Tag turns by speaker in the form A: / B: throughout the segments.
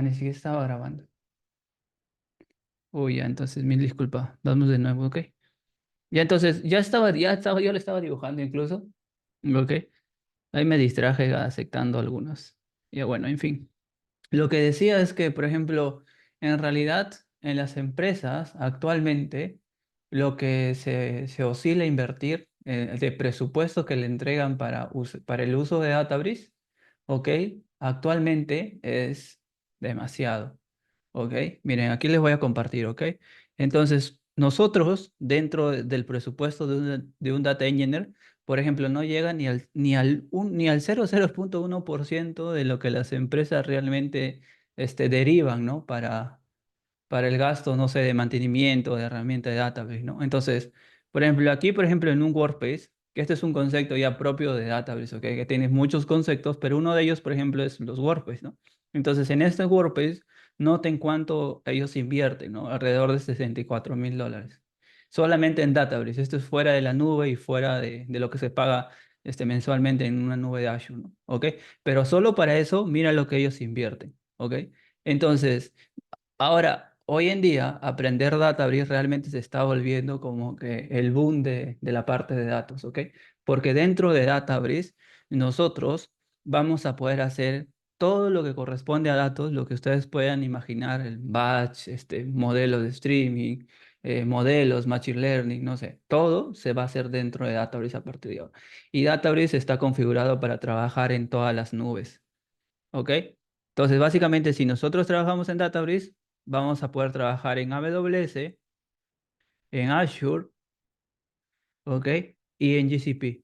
A: ni siquiera estaba grabando. Uy, ya, entonces mil disculpas. Vamos de nuevo, ¿ok? Ya entonces, yo le estaba dibujando incluso. ¿Ok? Ahí me distraje aceptando algunos. Ya bueno, en fin. Lo que decía es que, por ejemplo, en realidad en las empresas actualmente lo que se oscila a invertir de presupuesto que le entregan para el uso de Databricks, ¿ok? Actualmente es demasiado. ¿Ok? Miren, aquí les voy a compartir, ¿ok? Entonces, nosotros, del presupuesto de un data engineer, por ejemplo, no llega ni al 0,0.1% de lo que las empresas realmente derivan, ¿no? Para el gasto, no sé, de mantenimiento, de herramienta de database, ¿no? Entonces, por ejemplo, aquí, por ejemplo, en un workspace, que este es un concepto ya propio de database, ¿ok? Que tienes muchos conceptos, pero uno de ellos, por ejemplo, es los workspace, ¿no? Entonces, en este workspace, noten cuánto ellos invierten, ¿no? Alrededor de $64,000. Solamente en database. Esto es fuera de la nube y fuera de lo que se paga mensualmente en una nube de Azure, ¿no? ¿Ok? Pero solo para eso, mira lo que ellos invierten, ¿ok? Entonces, ahora, hoy en día, aprender Databricks realmente se está volviendo como que el boom de la parte de datos, ¿ok? Porque dentro de Databricks, nosotros vamos a poder hacer todo lo que corresponde a datos, lo que ustedes puedan imaginar, el batch, modelos de streaming, modelos, machine learning, no sé, todo se va a hacer dentro de Databricks a partir de ahora. Y Databricks está configurado para trabajar en todas las nubes. ¿Ok? Entonces, básicamente, si nosotros trabajamos en Databricks, vamos a poder trabajar en AWS, en Azure, ¿ok? Y en GCP.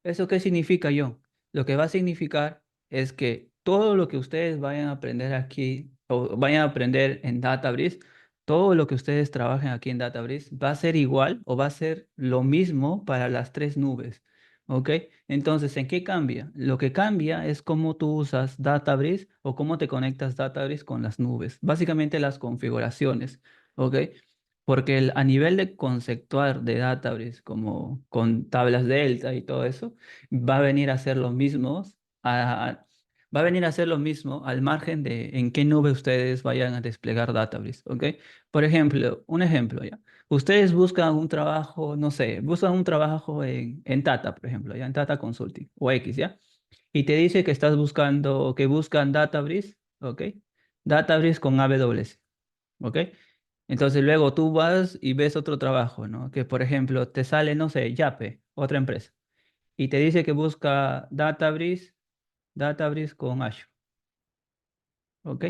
A: ¿Eso qué significa, John? Lo que va a significar es que todo lo que ustedes vayan a aprender aquí o vayan a aprender en Databricks, todo lo que ustedes trabajen aquí en Databricks va a ser igual o va a ser lo mismo para las tres nubes. ¿Ok? Entonces, ¿en qué cambia? Lo que cambia es cómo tú usas Databricks o cómo te conectas Databricks con las nubes. Básicamente las configuraciones. ¿Ok? Porque a nivel de conceptuar de Databricks, como con tablas delta y todo eso, va a venir a ser lo mismo, va a venir a ser lo mismo al margen de en qué nube ustedes vayan a desplegar Databricks, ¿ok? Por ejemplo, un ejemplo ya. Ustedes buscan un trabajo, no sé, buscan un trabajo en Tata, por ejemplo, ya en Tata Consulting o X, ¿ya? Y te dice que estás buscando, que buscan Databricks, ¿ok? Databricks con AWS, ¿ok? Entonces luego tú vas y ves otro trabajo, ¿no? Que por ejemplo te sale, no sé, Yape, otra empresa, y te dice que busca Databricks con Azure, ¿ok?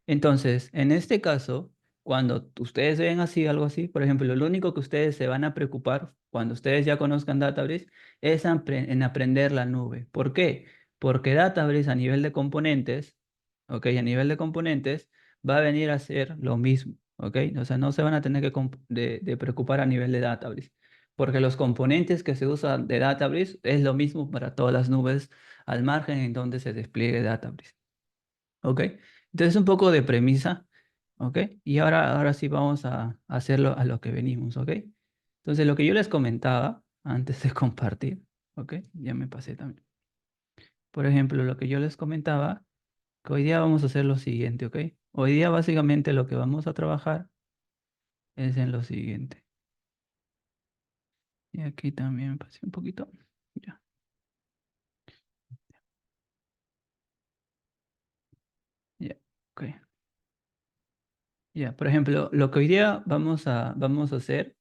A: Entonces, en este caso, cuando ustedes ven así, algo así, por ejemplo, lo único que ustedes se van a preocupar cuando ustedes ya conozcan Databricks es en aprender la nube. ¿Por qué? Porque Databricks a nivel de componentes, ¿ok? A nivel de componentes va a venir a ser lo mismo, ¿ok? O sea, no se van a tener de preocupar a nivel de Databricks, porque los componentes que se usan de Databricks es lo mismo para todas las nubes al margen en donde se despliegue Databricks. ¿Ok? Entonces un poco de premisa, ¿ok? Y ahora sí vamos a hacerlo a lo que venimos, ¿ok? Entonces lo que yo les comentaba antes de compartir, ¿ok? Ya me pasé también. Por ejemplo, lo que yo les comentaba, que hoy día vamos a hacer lo siguiente, ¿ok? Hoy día básicamente lo que vamos a trabajar es en lo siguiente. Y aquí también me pasé un poquito. Ya, ya, ok. Ya, por ejemplo, lo que hoy día vamos a hacer.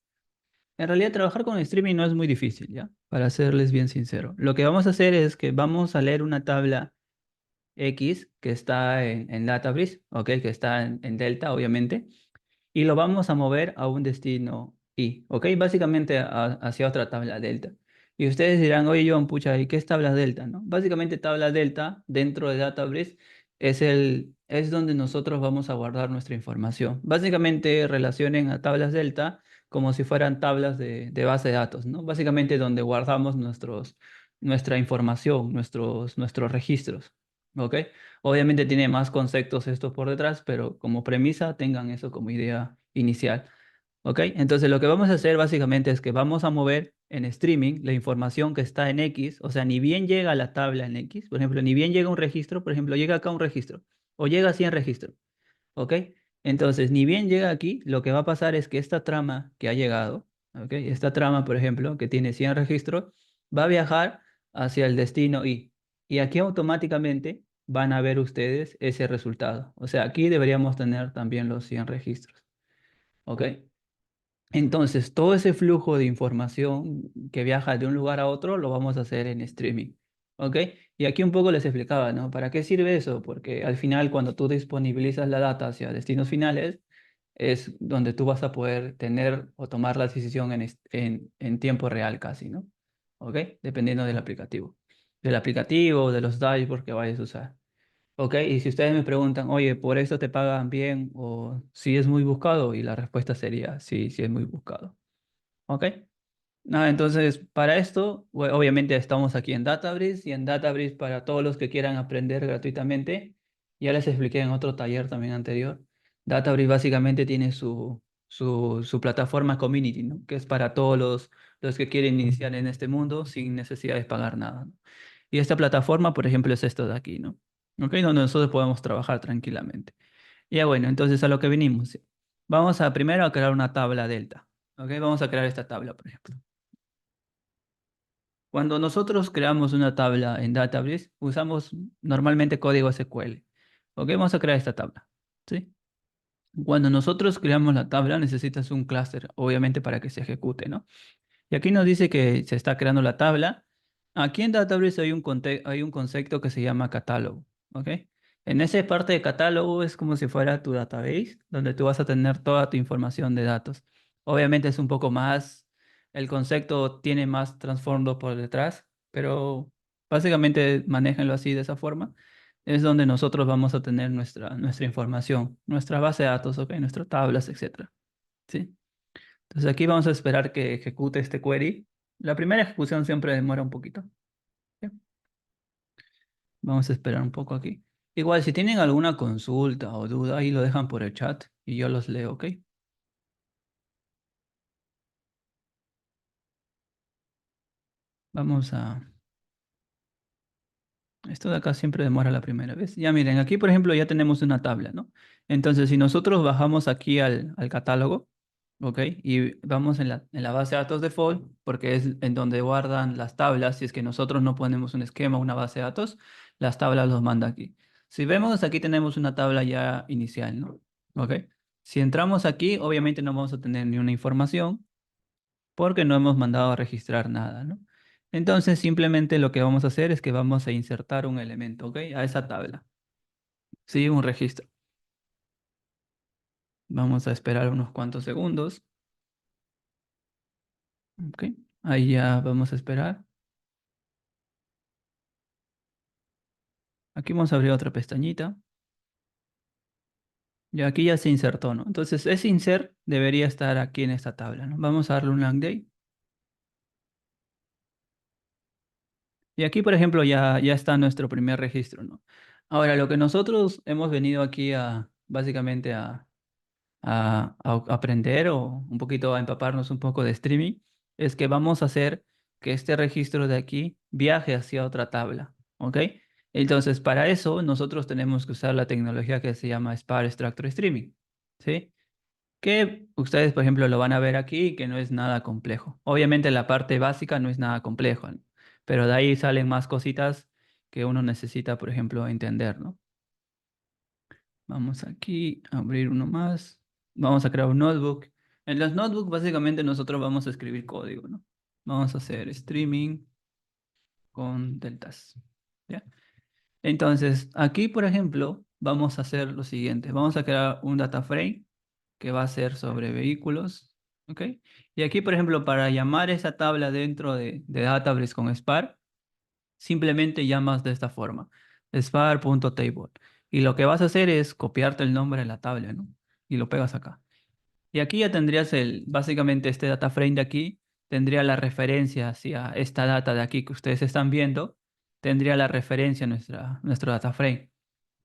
A: En realidad, trabajar con streaming no es muy difícil, ¿ya? Para serles bien sincero. Lo que vamos a hacer es que vamos a leer una tabla X que está en Databricks, ¿ok? Que está en Delta, obviamente, y lo vamos a mover a un destino Y, ¿ok? Básicamente hacia otra tabla Delta. Y ustedes dirán, oye, John, pucha, ¿y qué es tabla Delta, no? Básicamente, tabla Delta dentro de Databricks es donde nosotros vamos a guardar nuestra información. Básicamente, relacionen a tablas Delta como si fueran tablas de base de datos, ¿no? Básicamente, donde guardamos nuestra información, nuestros registros, ¿ok? Obviamente tiene más conceptos esto por detrás, pero como premisa tengan eso como idea inicial. ¿Ok? Entonces lo que vamos a hacer básicamente es que vamos a mover en streaming la información que está en X, o sea, ni bien llega a la tabla en X, por ejemplo, ni bien llega un registro, por ejemplo, llega acá un registro. o llega a 100 registros, ¿ok? Entonces, ni bien llega aquí, lo que va a pasar es que esta trama que ha llegado, ¿ok? Esta trama, por ejemplo, que tiene 100 registros, va a viajar hacia el destino y aquí automáticamente van a ver ustedes ese resultado. O sea, aquí deberíamos tener también los 100 registros, ¿ok? Entonces, todo ese flujo de información que viaja de un lugar a otro lo vamos a hacer en streaming. ¿Ok? Y aquí un poco les explicaba, ¿no? ¿Para qué sirve eso? Porque al final, cuando tú disponibilizas la data hacia destinos finales, es donde tú vas a poder tener o tomar la decisión en tiempo real casi, ¿no? ¿Ok? Dependiendo del aplicativo. Del aplicativo, de los dashboards que vayas a usar. Ok, y si ustedes me preguntan, oye, ¿por eso te pagan bien o si es muy buscado? Y la respuesta sería, sí, sí es muy buscado. Ok, nada, entonces para esto, obviamente estamos aquí en Databricks y en Databricks para todos los que quieran aprender gratuitamente, ya les expliqué en otro taller también anterior, Databricks básicamente tiene su plataforma Community, ¿no? Que es para todos los que quieren iniciar en este mundo sin necesidad de pagar nada, ¿no? Y esta plataforma, por ejemplo, es esto de aquí, ¿no? ¿Ok? Donde nosotros podemos trabajar tranquilamente. Ya bueno, entonces a lo que venimos. Vamos a primero a crear una tabla delta. ¿Ok? Vamos a crear esta tabla, por ejemplo. Cuando nosotros creamos una tabla en Databricks, usamos normalmente código SQL. ¿Ok? Vamos a crear esta tabla. ¿Sí? Cuando nosotros creamos la tabla, necesitas un clúster, obviamente para que se ejecute, ¿no? Y aquí nos dice que se está creando la tabla. Aquí en Databricks hay un concepto que se llama catálogo, ¿ok? En esa parte de catálogo es como si fuera tu database, donde tú vas a tener toda tu información de datos. Obviamente es un poco más, el concepto tiene más trasfondo por detrás, pero básicamente manéjenlo así de esa forma. Es donde nosotros vamos a tener nuestra información, nuestra base de datos, ¿ok? Nuestras tablas, etcétera. ¿Sí? Entonces aquí vamos a esperar que ejecute este query. La primera ejecución siempre demora un poquito. ¿Sí? Vamos a esperar un poco aquí. Igual, si tienen alguna consulta o duda, ahí lo dejan por el chat y yo los leo, ¿ok? Vamos a... Esto de acá siempre demora la primera vez. Ya miren, aquí por ejemplo ya tenemos una tabla, ¿no? Entonces, si nosotros bajamos aquí al catálogo, ¿ok? Y vamos en la base de datos default, porque es en donde guardan las tablas. Si es que nosotros no ponemos un esquema, una base de datos, las tablas los manda aquí. Si vemos, aquí tenemos una tabla ya inicial, ¿no? ¿Ok? Si entramos aquí, obviamente no vamos a tener ni una información porque no hemos mandado a registrar nada, ¿no? Entonces, simplemente lo que vamos a hacer es que vamos a insertar un elemento, ¿ok? A esa tabla. Sí, un registro. Vamos a esperar unos cuantos segundos, ¿ok? Ahí ya vamos a esperar. Aquí vamos a abrir otra pestañita. Y aquí ya se insertó, ¿no? Entonces, ese insert debería estar aquí en esta tabla, ¿no? Vamos a darle un lang day. Y aquí, por ejemplo, ya está nuestro primer registro, ¿no? Ahora, lo que nosotros hemos venido aquí básicamente a aprender o un poquito a empaparnos un poco de streaming, es que vamos a hacer que este registro de aquí viaje hacia otra tabla, ¿ok? Entonces, para eso nosotros tenemos que usar la tecnología que se llama Spark Structure Streaming, ¿sí? Que ustedes, por ejemplo, lo van a ver aquí, que no es nada complejo. Obviamente la parte básica no es nada complejo, ¿no? Pero de ahí salen más cositas que uno necesita, por ejemplo, entender, ¿no? Vamos aquí a abrir uno más. Vamos a crear un notebook. En los notebooks básicamente nosotros vamos a escribir código, ¿no? Vamos a hacer streaming con deltas. ¿Ya? Entonces, aquí, por ejemplo, vamos a hacer lo siguiente. Vamos a crear un data frame que va a ser sobre vehículos. ¿Ok? Y aquí, por ejemplo, para llamar esa tabla dentro de Databricks con Spark, simplemente llamas de esta forma, spar.table. Y lo que vas a hacer es copiarte el nombre de la tabla, ¿no? Y lo pegas acá. Y aquí ya tendrías básicamente este data frame de aquí, tendría la referencia hacia esta data de aquí que ustedes están viendo, tendría la referencia a nuestro data frame.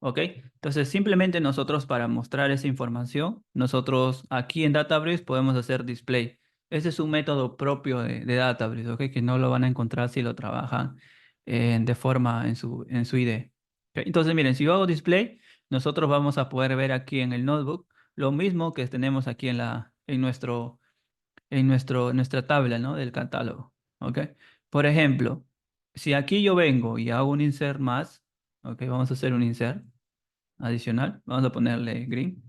A: ¿Ok? Entonces, simplemente nosotros para mostrar esa información, nosotros aquí en Databricks podemos hacer display. Ese es un método propio de Databricks, ¿ok? Que no lo van a encontrar si lo trabajan de forma en su IDE. ¿Ok? Entonces, miren, si yo hago display, nosotros vamos a poder ver aquí en el notebook lo mismo que tenemos aquí nuestra tabla, ¿no? Del catálogo, ¿ok? Por ejemplo, si aquí yo vengo y hago un insert más, ¿ok? Vamos a hacer un insert adicional, vamos a ponerle green,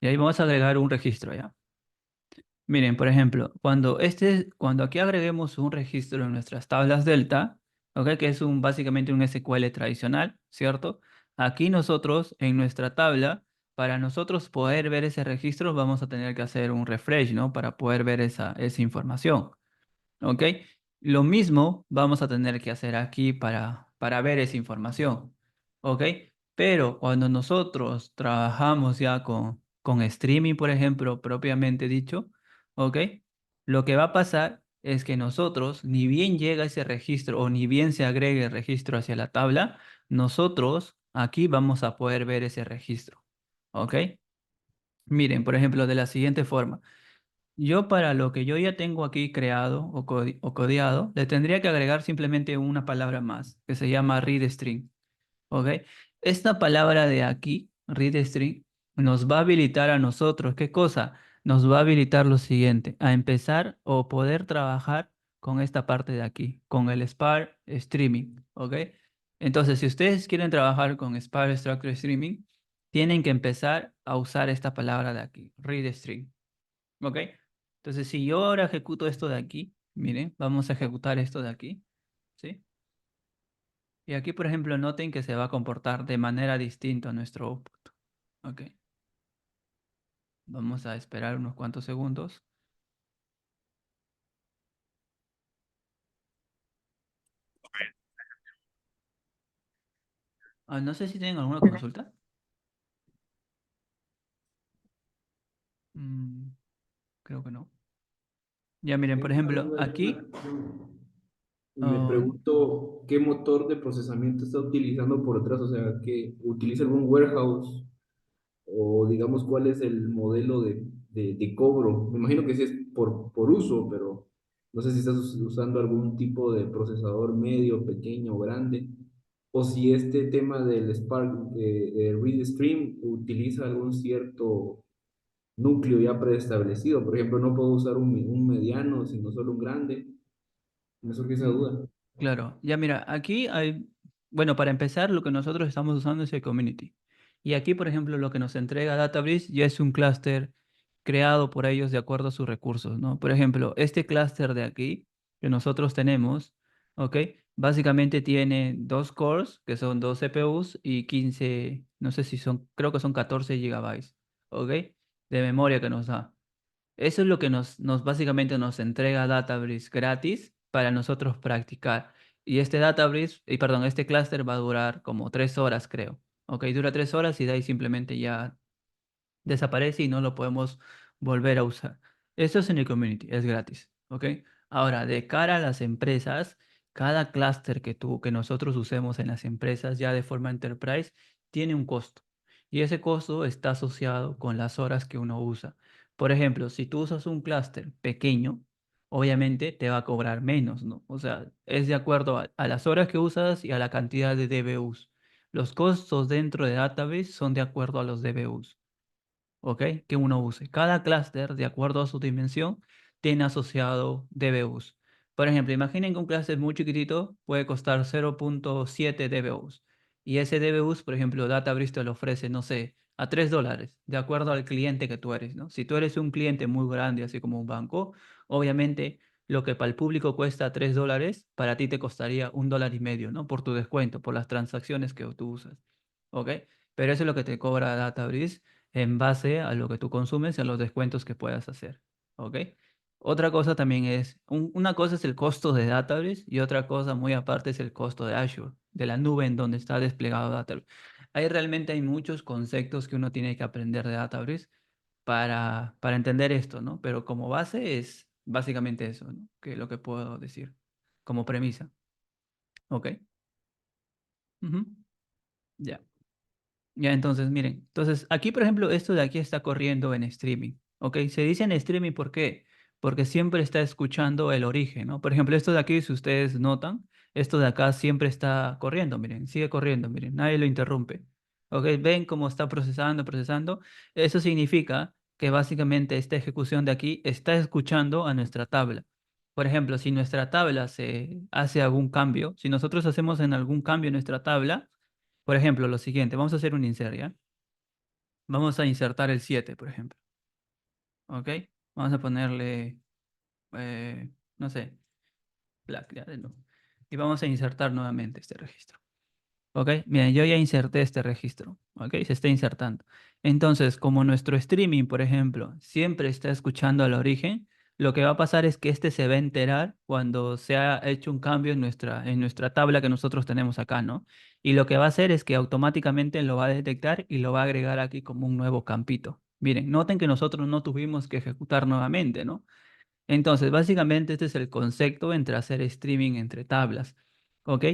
A: y ahí vamos a agregar un registro, ¿ya? Miren, por ejemplo, cuando aquí agreguemos un registro en nuestras tablas delta, ¿ok? Que es básicamente un SQL tradicional, ¿cierto? Aquí nosotros, en nuestra tabla, para nosotros poder ver ese registro, vamos a tener que hacer un refresh, ¿no? Para poder ver esa información. ¿Ok? Lo mismo vamos a tener que hacer aquí para ver esa información. ¿Ok? Pero cuando nosotros trabajamos ya con streaming, por ejemplo, propiamente dicho, ¿ok? Lo que va a pasar es que nosotros, ni bien llega ese registro o ni bien se agregue el registro hacia la tabla, nosotros aquí vamos a poder ver ese registro. ¿Ok? Miren, por ejemplo, de la siguiente forma. Yo para lo que yo ya tengo aquí creado o codeado, le tendría que agregar simplemente una palabra más, que se llama readString. ¿Ok? Esta palabra de aquí, readString, nos va a habilitar a nosotros. ¿Qué cosa? Nos va a habilitar lo siguiente, a empezar o poder trabajar con esta parte de aquí, con el Spark Streaming. ¿Ok? Entonces, si ustedes quieren trabajar con Spark Structure Streaming, tienen que empezar a usar esta palabra de aquí, readString. ¿Ok? Entonces, si yo ahora ejecuto esto de aquí, miren, vamos a ejecutar esto de aquí, ¿sí? Y aquí, por ejemplo, noten que se va a comportar de manera distinta a nuestro output. ¿Ok? Vamos a esperar unos cuantos segundos. Ah, no sé si tienen alguna consulta. Mm, creo que no. Ya miren, por
B: Tengo una
A: ejemplo,
B: duda y una
A: aquí.
B: cuestión. Me
A: ah,
B: pregunto qué motor de procesamiento está utilizando por detrás, o sea, que utiliza algún warehouse o digamos cuál es el modelo de cobro. Me imagino que sí es por uso, pero no sé si estás usando algún tipo de procesador medio, pequeño o grande, o si este tema del Spark Read Stream utiliza algún cierto núcleo ya preestablecido. Por ejemplo, no puedo usar un mediano, sino solo un grande. Me surge esa
A: mm,
B: duda.
A: claro, ya mira, aquí hay, bueno, para empezar, lo que nosotros estamos usando es el community. Y aquí, por ejemplo, lo que nos entrega Databricks ya es un clúster creado por ellos de acuerdo a sus recursos, ¿no? Por ejemplo, este clúster de aquí que nosotros tenemos, ¿ok? Básicamente tiene dos cores, que son dos CPUs y 15, no sé si son, creo que son 14 gigabytes, ¿ok? De memoria que nos da. Eso es lo que nos básicamente nos entrega Databricks gratis para nosotros practicar. Y este Databricks, y perdón, este clúster va a durar como 3 horas, creo. Ok, dura 3 horas y de ahí simplemente ya desaparece y no lo podemos volver a usar. Esto es en el community, es gratis. Ok. Ahora, de cara a las empresas, cada clúster que nosotros usemos en las empresas ya de forma enterprise tiene un costo. Y ese costo está asociado con las horas que uno usa. Por ejemplo, si tú usas un clúster pequeño, obviamente te va a cobrar menos, ¿no? O sea, es de acuerdo a las horas que usas y a la cantidad de DBUs. Los costos dentro de Database son de acuerdo a los DBUs. ¿Ok? Que uno use. Cada clúster, de acuerdo a su dimensión, tiene asociado DBUs. Por ejemplo, imaginen que un clúster muy chiquitito puede costar 0.7 DBUs. Y ese DBUs, por ejemplo, Databricks te lo ofrece, no sé, a $3, de acuerdo al cliente que tú eres, ¿no? Si tú eres un cliente muy grande, así como un banco, obviamente lo que para el público cuesta $3, para ti te costaría $1.50, ¿no? Por tu descuento, por las transacciones que tú usas. ¿Ok? Pero eso es lo que te cobra Databricks en base a lo que tú consumes y a los descuentos que puedas hacer. ¿Ok? Otra cosa también es, una cosa es el costo de Databricks y otra cosa muy aparte es el costo de Azure, de la nube en donde está desplegado Databricks. Ahí realmente hay muchos conceptos que uno tiene que aprender de Databricks para entender esto, ¿no? Pero como base es básicamente eso, ¿no? Que es lo que puedo decir como premisa. ¿Ok? Ujú. Ya. Ya, entonces, miren, entonces aquí, por ejemplo, esto de aquí está corriendo en streaming, ¿ok? Se dice en streaming, ¿por qué? Porque siempre está escuchando el origen, ¿no? Por ejemplo, esto de aquí, si ustedes notan, esto de acá siempre está corriendo, miren, sigue corriendo, miren, nadie lo interrumpe, ¿Ok? Ven cómo está procesando, procesando. Eso significa que básicamente esta ejecución de aquí está escuchando a nuestra tabla. Por ejemplo, si nuestra tabla se hace algún cambio, si nosotros hacemos en algún cambio en nuestra tabla, por ejemplo, lo siguiente, vamos a hacer un insert, ¿ya? Vamos a insertar el 7, por ejemplo. ¿Ok? Vamos a ponerle, no sé, black, ya de nuevo. Y vamos a insertar nuevamente este registro. ¿Ok? Bien, yo ya inserté este registro. ¿Ok? Se está insertando. Entonces, como nuestro streaming, por ejemplo, siempre está escuchando al origen, lo que va a pasar es que este se va a enterar cuando se ha hecho un cambio en nuestra tabla que nosotros tenemos acá, ¿no? Y lo que va a hacer es que automáticamente lo va a detectar y lo va a agregar aquí como un nuevo campito. Miren, noten que nosotros no tuvimos que ejecutar nuevamente, ¿no? Entonces, básicamente este es el concepto entre hacer streaming entre tablas, ¿ok?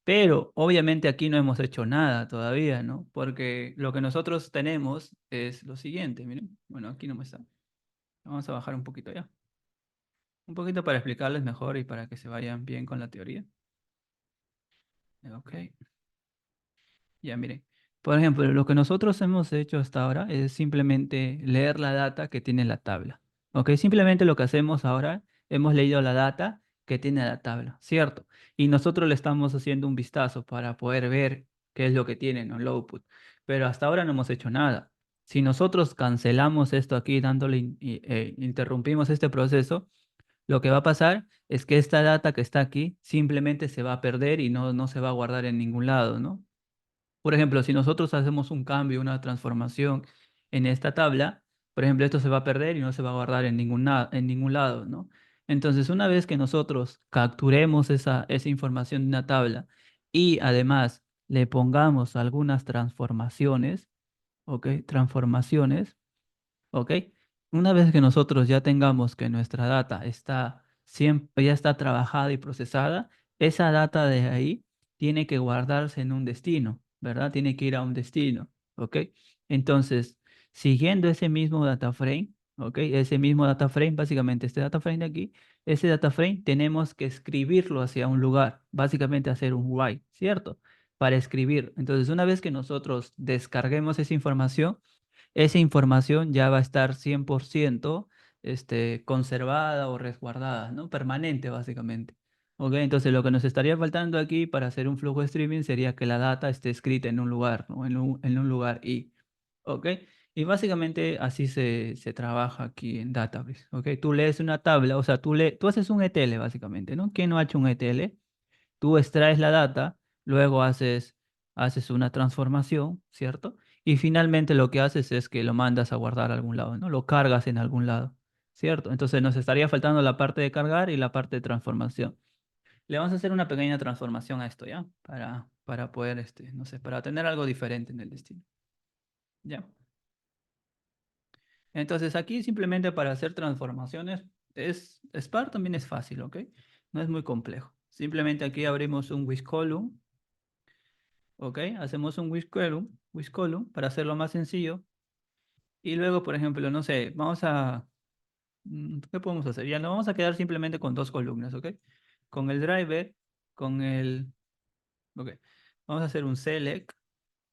A: Pero obviamente aquí no hemos hecho nada todavía, ¿no? Porque lo que nosotros tenemos es lo siguiente, miren. Bueno, aquí no me está. Vamos a bajar un poquito ya. Un poquito para explicarles mejor y para que se vayan bien con la teoría. Ok. Ya, miren. Por ejemplo, lo que nosotros hemos hecho hasta ahora es simplemente leer la data que tiene la tabla. ¿Ok? Simplemente lo que hacemos ahora, hemos leído la data que tiene la tabla, ¿cierto? Y nosotros le estamos haciendo un vistazo para poder ver qué es lo que tiene, ¿no? El output. Pero hasta ahora no hemos hecho nada. Si nosotros cancelamos esto aquí, interrumpimos este proceso, lo que va a pasar es que esta data que está aquí simplemente se va a perder y no se va a guardar en ningún lado, ¿no? Por ejemplo, si nosotros hacemos un cambio, una transformación en esta tabla, por ejemplo, esto se va a perder y no se va a guardar en ningún lado, ¿no? Entonces, una vez que nosotros capturemos esa información de una tabla y además le pongamos algunas transformaciones, ¿ok? Transformaciones, ¿ok? Una vez que nosotros ya tengamos que nuestra data está siempre, ya está trabajada y procesada, esa data de ahí tiene que guardarse en un destino, ¿verdad? Tiene que ir a un destino, ¿ok? Entonces, siguiendo ese mismo data frame, ¿ok? Ese mismo data frame, básicamente este data frame de aquí, ese data frame tenemos que escribirlo hacia un lugar, básicamente hacer un write, ¿cierto? Para escribir. Entonces, una vez que nosotros descarguemos esa información ya va a estar 100% conservada o resguardada, ¿no? Permanente, básicamente. ¿Ok? Entonces, lo que nos estaría faltando aquí para hacer un flujo de streaming sería que la data esté escrita en un lugar, ¿no? En un lugar y, ¿ok? Y básicamente así se trabaja aquí en Database, ¿ok? Tú lees una tabla, o sea, tú haces un ETL, básicamente, ¿no? ¿Quién no ha hecho un ETL? Tú extraes la data, luego haces una transformación, ¿cierto? Y finalmente lo que haces es que lo mandas a guardar a algún lado, ¿no? Lo cargas en algún lado, ¿cierto? Entonces nos estaría faltando la parte de cargar y la parte de transformación. Le vamos a hacer una pequeña transformación a esto, ¿ya? Para poder, no sé, para tener algo diferente en el destino, ¿ya? Entonces aquí simplemente para hacer transformaciones, Spark también es fácil, ¿ok? No es muy complejo. Simplemente aquí abrimos un with column. ¿Ok? Hacemos un with column para hacerlo más sencillo. Y luego, por ejemplo, no sé, ¿qué podemos hacer? Ya no vamos a quedar simplemente con dos columnas, ¿ok? Con el driver, con el, ok. Vamos a hacer un select,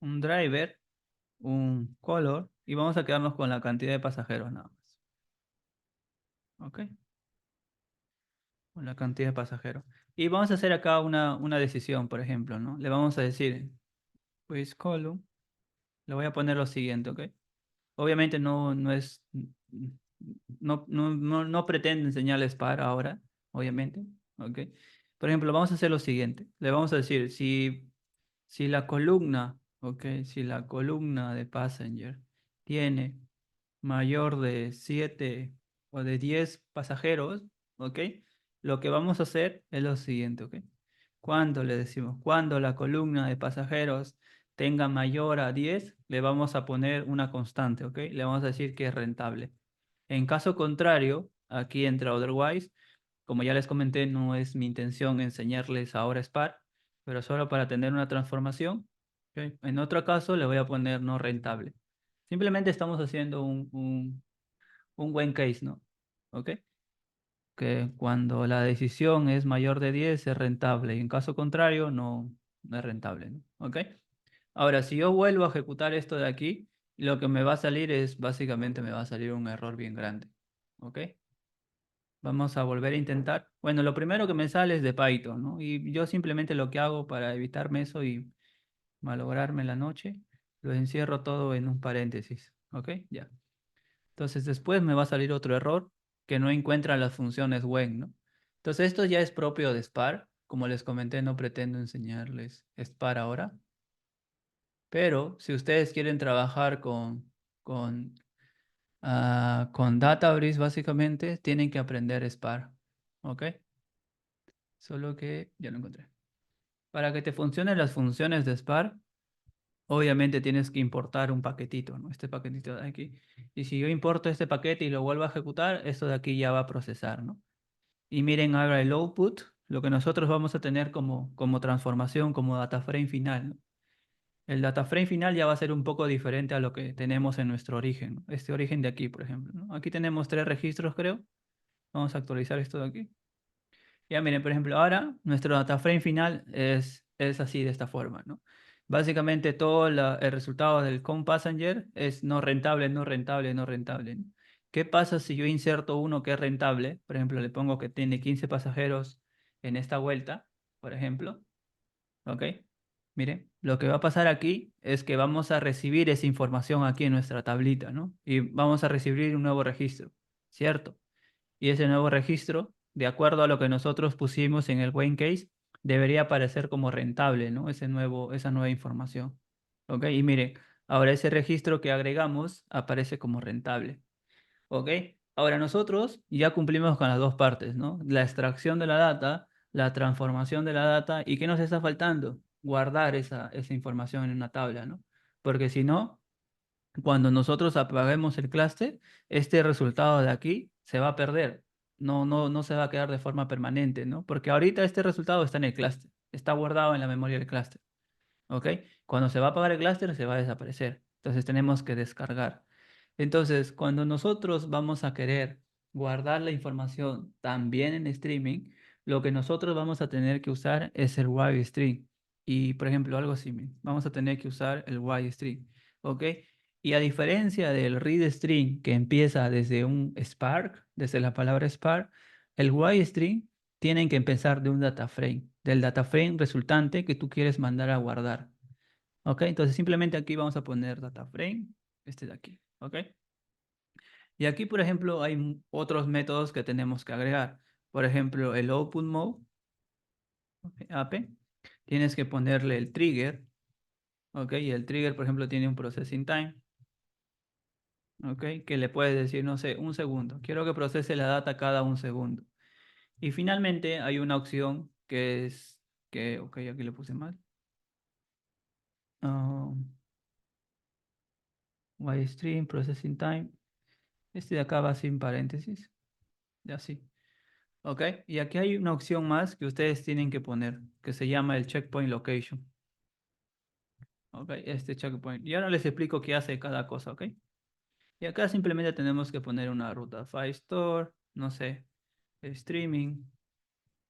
A: un driver, un color y vamos a quedarnos con la cantidad de pasajeros nada más, ¿ok? Con la cantidad de pasajeros. Y vamos a hacer acá una decisión, por ejemplo, ¿no? Le vamos a decir, with column, le voy a poner lo siguiente, ¿ok? Obviamente no es, no pretende enseñarles para ahora, obviamente, ¿ok? Por ejemplo, vamos a hacer lo siguiente. Le vamos a decir, si la columna, ¿ok? Si la columna de passenger tiene mayor de 7 o de 10 pasajeros, ¿ok? Lo que vamos a hacer es lo siguiente, ¿ok? Cuando le decimos, cuando la columna de pasajeros tenga mayor a 10, le vamos a poner una constante, ¿ok? Le vamos a decir que es rentable. En caso contrario, aquí entra otherwise, como ya les comenté, no es mi intención enseñarles ahora Spark, pero solo para tener una transformación, ¿ok? En otro caso le voy a poner no rentable. Simplemente estamos haciendo un buen case, ¿no? ¿Ok? Que cuando la decisión es mayor de 10 es rentable y en caso contrario no es rentable, ¿no? ¿Ok? Ahora, si yo vuelvo a ejecutar esto de aquí, lo que me va a salir es, básicamente me va a salir un error bien grande. ¿Ok? Vamos a volver a intentar. Bueno, lo primero que me sale es de Python, ¿no? Y yo simplemente lo que hago para evitarme eso y malograrme la noche, lo encierro todo en un paréntesis. ¿Ok? Ya. Entonces después me va a salir otro error que no encuentra las funciones when, ¿no? Entonces esto ya es propio de Spark. Como les comenté, no pretendo enseñarles Spark ahora. Pero si ustedes quieren trabajar con, con Databricks, básicamente, tienen que aprender Spark. ¿Ok? Solo que ya lo encontré. Para que te funcionen las funciones de Spark, obviamente tienes que importar un paquetito, ¿no? Este paquetito de aquí. Y si yo importo este paquete y lo vuelvo a ejecutar, esto de aquí ya va a procesar, ¿no? Y miren ahora el output, lo que nosotros vamos a tener como transformación, como data frame final, ¿no? El data frame final ya va a ser un poco diferente a lo que tenemos en nuestro origen, ¿no? Este origen de aquí, por ejemplo, ¿no? Aquí tenemos 3 registros, creo. Vamos a actualizar esto de aquí. Ya miren, por ejemplo, ahora nuestro data frame final es así, de esta forma, ¿no? Básicamente todo el resultado del com passenger es no rentable, no rentable, no rentable, ¿no? ¿Qué pasa si yo inserto uno que es rentable? Por ejemplo, le pongo que tiene 15 pasajeros en esta vuelta, por ejemplo. ¿Ok? Mire, lo que va a pasar aquí es que vamos a recibir esa información aquí en nuestra tablita, ¿no? Y vamos a recibir un nuevo registro, ¿cierto? Y ese nuevo registro, de acuerdo a lo que nosotros pusimos en el Wayne Case, debería aparecer como rentable, ¿no? Esa nueva información. ¿Ok? Y mire, ahora ese registro que agregamos aparece como rentable. ¿Ok? Ahora nosotros ya cumplimos con las dos partes, ¿no? La extracción de la data, la transformación de la data, ¿y qué nos está faltando? Guardar esa información en una tabla, ¿no? Porque si no, cuando nosotros apaguemos el clúster, este resultado de aquí se va a perder. No se va a quedar de forma permanente, ¿no? Porque ahorita este resultado está en el clúster, está guardado en la memoria del clúster. ¿Ok? Cuando se va a apagar el clúster, se va a desaparecer. Entonces tenemos que descargar. Entonces, cuando nosotros vamos a querer guardar la información también en streaming, lo que nosotros vamos a tener que usar es el YStream. Y, por ejemplo, algo similar. Vamos a tener que usar el YStream. ¿Ok? Y a diferencia del readstream que empieza desde un Spark, desde la palabra Spark, el YStream tienen que empezar de un data frame, del data frame resultante que tú quieres mandar a guardar. ¿Ok? Entonces simplemente aquí vamos a poner data frame, este de aquí. ¿Ok? Y aquí, por ejemplo, hay otros métodos que tenemos que agregar. Por ejemplo, el output mode, ¿ok? AP. Tienes que ponerle el trigger. ¿Ok? Y el trigger, por ejemplo, tiene un processing time. ¿Ok? Que le puedes decir, no sé, un segundo. Quiero que procese la data cada un segundo. Y finalmente hay una opción que es que, ok, aquí le puse mal. YStream, Processing Time. Este de acá va sin paréntesis. Ya sí. Ok. Y aquí hay una opción más que ustedes tienen que poner, que se llama el Checkpoint Location. Ok. Este checkpoint. Y ahora les explico qué hace cada cosa, ok. Y acá simplemente tenemos que poner una ruta. Firestore, no sé, streaming,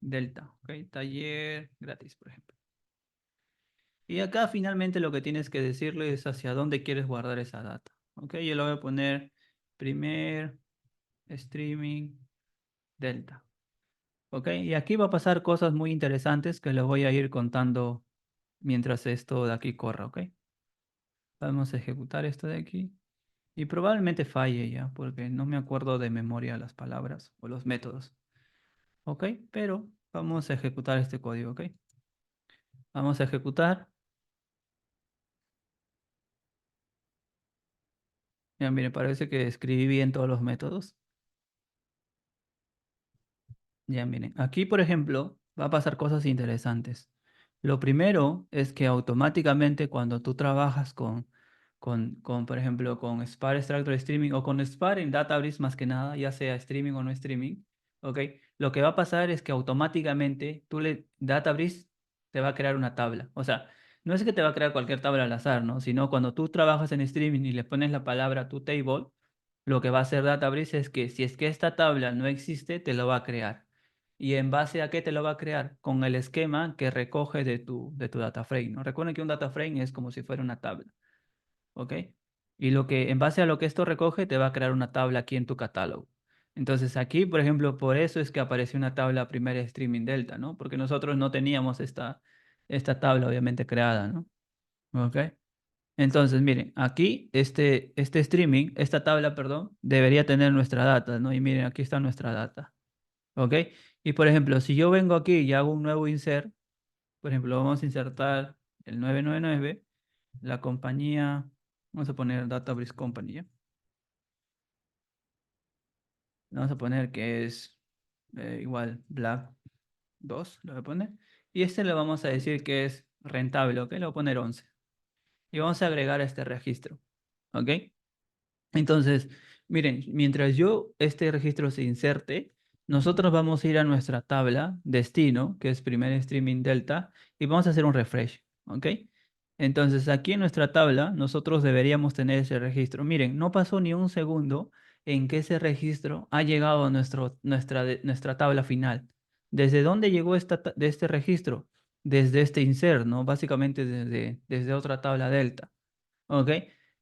A: Delta, ok. Taller gratis, por ejemplo. Y acá finalmente lo que tienes que decirle es hacia dónde quieres guardar esa data. Ok, yo lo voy a poner primer streaming delta. Ok, y aquí va a pasar cosas muy interesantes que les voy a ir contando mientras esto de aquí corra. Ok, vamos a ejecutar esto de aquí. Y probablemente falle ya, porque no me acuerdo de memoria las palabras o los métodos. Ok, pero vamos a ejecutar este código. Ok, vamos a ejecutar. Ya, mire, parece que escribí bien todos los métodos. Ya, miren, aquí por ejemplo va a pasar cosas interesantes. Lo primero es que automáticamente cuando tú trabajas por ejemplo, con Spark Extractor Streaming o con Spark en Databricks más que nada, ya sea streaming o no streaming, ¿ok? Lo que va a pasar es que automáticamente Databricks te va a crear una tabla. O sea, no es que te va a crear cualquier tabla al azar, ¿no? Sino cuando tú trabajas en streaming y le pones la palabra to table, lo que va a hacer Databricks es que si es que esta tabla no existe, te lo va a crear. ¿Y en base a qué te lo va a crear? Con el esquema que recoge de tu data frame, ¿no? Recuerden que un data frame es como si fuera una tabla, ¿ok? Y en base a lo que esto recoge, te va a crear una tabla aquí en tu catálogo. Entonces aquí, por ejemplo, por eso es que apareció una tabla primera streaming delta, ¿no? Porque nosotros no teníamos esta tabla obviamente creada, ¿no? ¿Ok? Entonces, miren, aquí este streaming, esta tabla, perdón, debería tener nuestra data, ¿no? Y miren, aquí está nuestra data, ¿ok? Y por ejemplo, si yo vengo aquí y hago un nuevo insert, por ejemplo, vamos a insertar el 999, la compañía, vamos a poner Database Company, ¿ya? Vamos a poner que es igual Black 2, lo voy a poner. Y este le vamos a decir que es rentable, ¿ok? Le voy a poner 11. Y vamos a agregar este registro, ¿ok? Entonces, miren, mientras este registro se inserte, nosotros vamos a ir a nuestra tabla destino, que es primer streaming delta, y vamos a hacer un refresh, ¿ok? Entonces, aquí en nuestra tabla, nosotros deberíamos tener ese registro. Miren, no pasó ni un segundo en que ese registro ha llegado a nuestra tabla final. ¿Desde dónde llegó de este registro? Desde este insert, ¿no? Básicamente desde otra tabla delta. ¿Ok?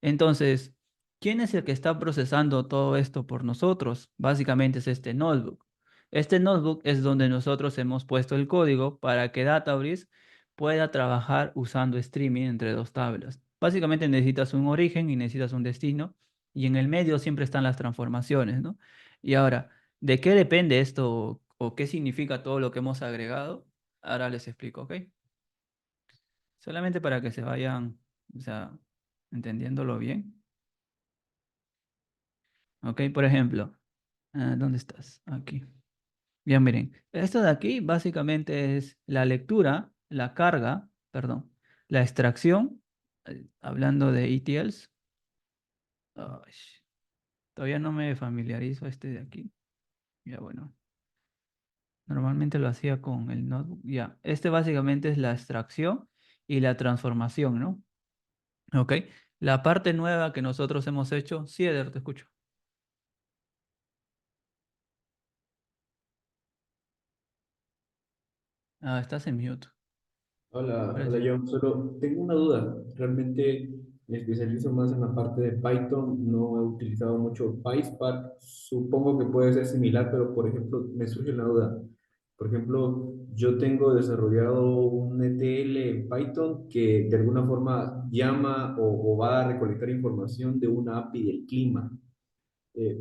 A: Entonces, ¿quién es el que está procesando todo esto por nosotros? Básicamente es este notebook. Este notebook es donde nosotros hemos puesto el código para que Databricks pueda trabajar usando streaming entre dos tablas. Básicamente necesitas un origen y necesitas un destino, y en el medio siempre están las transformaciones, ¿no? Y ahora, ¿de qué depende esto o qué significa todo lo que hemos agregado? Ahora les explico, ¿ok? Solamente para que se vayan, o sea, entendiéndolo bien. Ok, por ejemplo, ¿dónde estás? Aquí. Bien, miren, esto de aquí básicamente es la lectura, la carga, perdón, la extracción, hablando de ETLs. Ay, todavía no me familiarizo este de aquí. Ya bueno, normalmente lo hacía con el notebook. Ya, este básicamente es la extracción y la transformación, ¿no? Ok, la parte nueva que nosotros hemos hecho, sí, Eder, te escucho. Ah, estás en mute.
B: Hola,
A: Ahora
B: hola
A: sí.
B: John. Solo tengo una duda. Realmente me especializo más en la parte de Python. No he utilizado mucho PySpark. Supongo que puede ser similar, pero por ejemplo, me surge la duda. Por ejemplo, yo tengo desarrollado un ETL en Python que de alguna forma llama o va a recolectar información de una API del clima.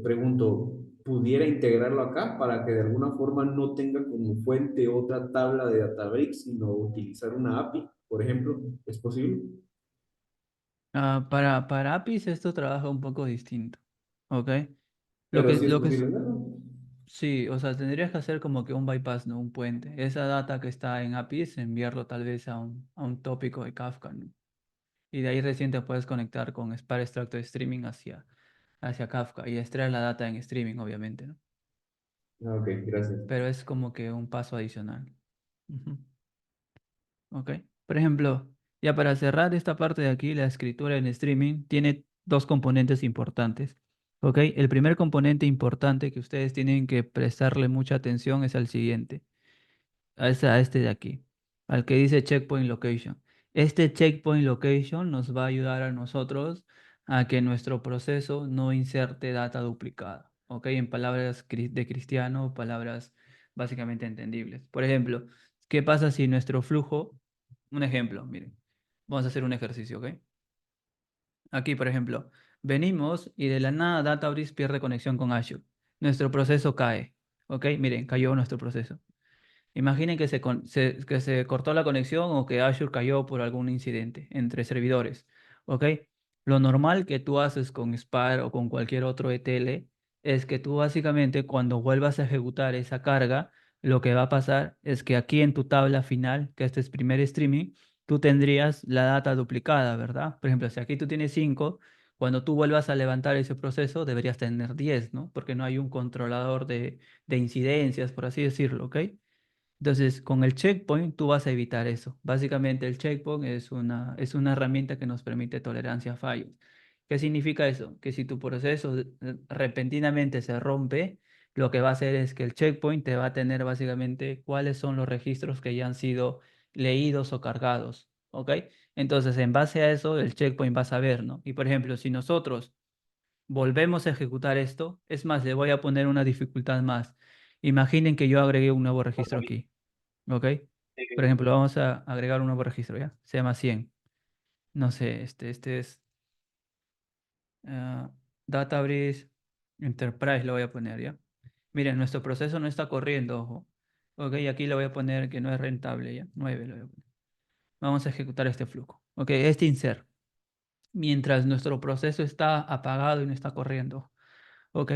B: Pregunto, ¿pudiera integrarlo acá para que de alguna forma no tenga como fuente otra tabla de Databricks, sino utilizar una API, por ejemplo? ¿Es posible?
A: Para APIs esto trabaja un poco distinto, ¿ok?
B: Pero sí es
A: Lo que
B: posible
A: es,
B: hacerlo.
A: sí, o sea, tendrías que hacer como que un bypass, ¿no? Un puente. Esa data que está en APIs, enviarlo tal vez a un tópico de Kafka, ¿no? Y de ahí recién te puedes conectar con Spark Extracto de Streaming hacia Kafka y extraer la data en streaming, obviamente, ¿no?
B: Ah, ok, gracias.
A: Pero es como que un paso adicional. Ujú. ¿Ok? Por ejemplo, ya para cerrar esta parte de aquí, la escritura en streaming tiene dos componentes importantes. ¿Ok? El primer componente importante que ustedes tienen que prestarle mucha atención es al siguiente, a este de aquí, al que dice checkpoint location. Este checkpoint location nos va a ayudar a nosotros a que nuestro proceso no inserte data duplicada. ¿Ok? En palabras de cristiano, palabras básicamente entendibles. Por ejemplo, ¿qué pasa si nuestro flujo, un ejemplo, miren, vamos a hacer un ejercicio, ¿ok? Aquí, por ejemplo, venimos y de la nada Databricks pierde conexión con Azure. Nuestro proceso cae, ¿ok? Miren, cayó nuestro proceso. Imaginen que se cortó la conexión o que Azure cayó por algún incidente entre servidores, ¿ok? Lo normal que tú haces con Spark o con cualquier otro ETL es que tú básicamente cuando vuelvas a ejecutar esa carga, lo que va a pasar es que aquí en tu tabla final, que este es primer streaming, tú tendrías la data duplicada, ¿verdad? Por ejemplo, si aquí tú tienes 5, cuando tú vuelvas a levantar ese proceso deberías tener 10, ¿no? Porque no hay un controlador de incidencias, por así decirlo, ¿ok? Entonces, con el checkpoint tú vas a evitar eso. Básicamente, el checkpoint es una herramienta que nos permite tolerancia a fallos. ¿Qué significa eso? Que si tu proceso repentinamente se rompe, lo que va a hacer es que el checkpoint te va a tener básicamente cuáles son los registros que ya han sido leídos o cargados, ¿ok? Entonces, en base a eso, el checkpoint va a saber, ¿no? Y por ejemplo, si nosotros volvemos a ejecutar esto, es más, le voy a poner una dificultad más. Imaginen que yo agregué un nuevo registro aquí, ¿ok? Por ejemplo, vamos a agregar un nuevo registro, ¿ya? Se llama 100. No sé, este es ah, Database Enterprise, lo voy a poner, ¿ya? Miren, nuestro proceso no está corriendo, ojo. Ok, aquí le voy a poner que no es rentable, ¿ya? 9 le voy a poner. Vamos a ejecutar este flujo. Ok, este insert. Mientras nuestro proceso está apagado y no está corriendo. Ok,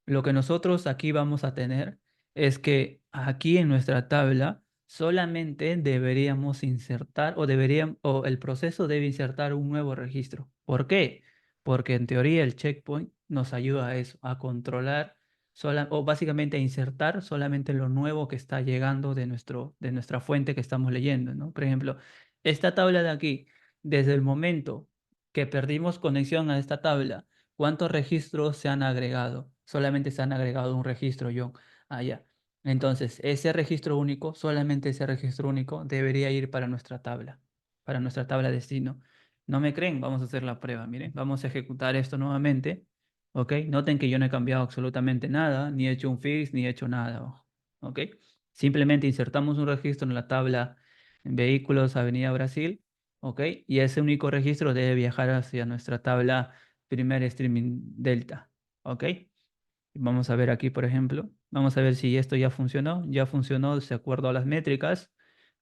A: lo que nosotros aquí vamos a tener es que aquí en nuestra tabla solamente deberíamos insertar o el proceso debe insertar un nuevo registro. ¿Por qué? Porque en teoría el checkpoint nos ayuda a eso, a controlar o básicamente a insertar solamente lo nuevo que está llegando de nuestra fuente que estamos leyendo, ¿no? Por ejemplo, esta tabla de aquí, desde el momento que perdimos conexión a esta tabla, ¿cuántos registros se han agregado? Solamente se han agregado un registro, John. Allá. Entonces, ese registro único, solamente ese registro único, debería ir para nuestra tabla destino. ¿No me creen? Vamos a hacer la prueba. Miren, vamos a ejecutar esto nuevamente. ¿Ok? Noten que yo no he cambiado absolutamente nada, ni he hecho un fix, ni he hecho nada. Ojo, ¿ok? Simplemente insertamos un registro en la tabla vehículos Avenida Brasil. ¿Ok? Y ese único registro debe viajar hacia nuestra tabla primer streaming delta. ¿Ok? Vamos a ver aquí, por ejemplo. Vamos a ver si esto ya funcionó. Ya funcionó de acuerdo a las métricas.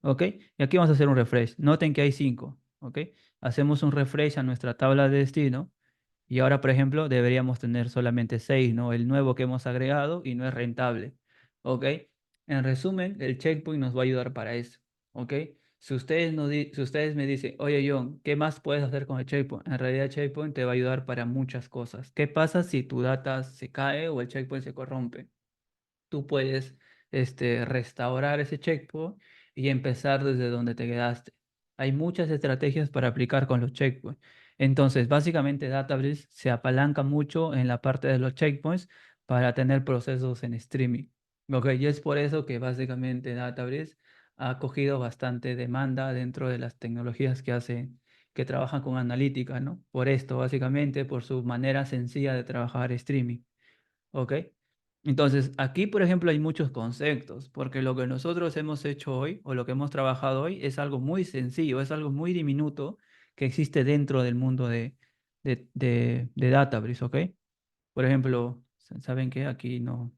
A: ¿Ok? Y aquí vamos a hacer un refresh. Noten que hay 5. ¿Ok? Hacemos un refresh a nuestra tabla de destino. Y ahora, por ejemplo, deberíamos tener solamente 6, ¿no? El nuevo que hemos agregado y no es rentable. ¿Ok? En resumen, el checkpoint nos va a ayudar para eso. ¿Ok? Si ustedes me dicen, oye John, ¿qué más puedes hacer con el checkpoint? En realidad el checkpoint te va a ayudar para muchas cosas. ¿Qué pasa si tu data se cae o el checkpoint se corrompe? Tú puedes restaurar ese checkpoint y empezar desde donde te quedaste. Hay muchas estrategias para aplicar con los checkpoints. Entonces, básicamente Databricks se apalanca mucho en la parte de los checkpoints para tener procesos en streaming. Ok, y es por eso que básicamente Databricks ha cogido bastante demanda dentro de las tecnologías que trabajan con analítica, ¿no? Por esto, básicamente, por su manera sencilla de trabajar streaming. ¿Ok? Entonces, aquí, por ejemplo, hay muchos conceptos, porque lo que nosotros hemos hecho hoy o lo que hemos trabajado hoy es algo muy sencillo, es algo muy diminuto que existe dentro del mundo de Databricks, ¿ok? Por ejemplo, ¿saben qué? Aquí no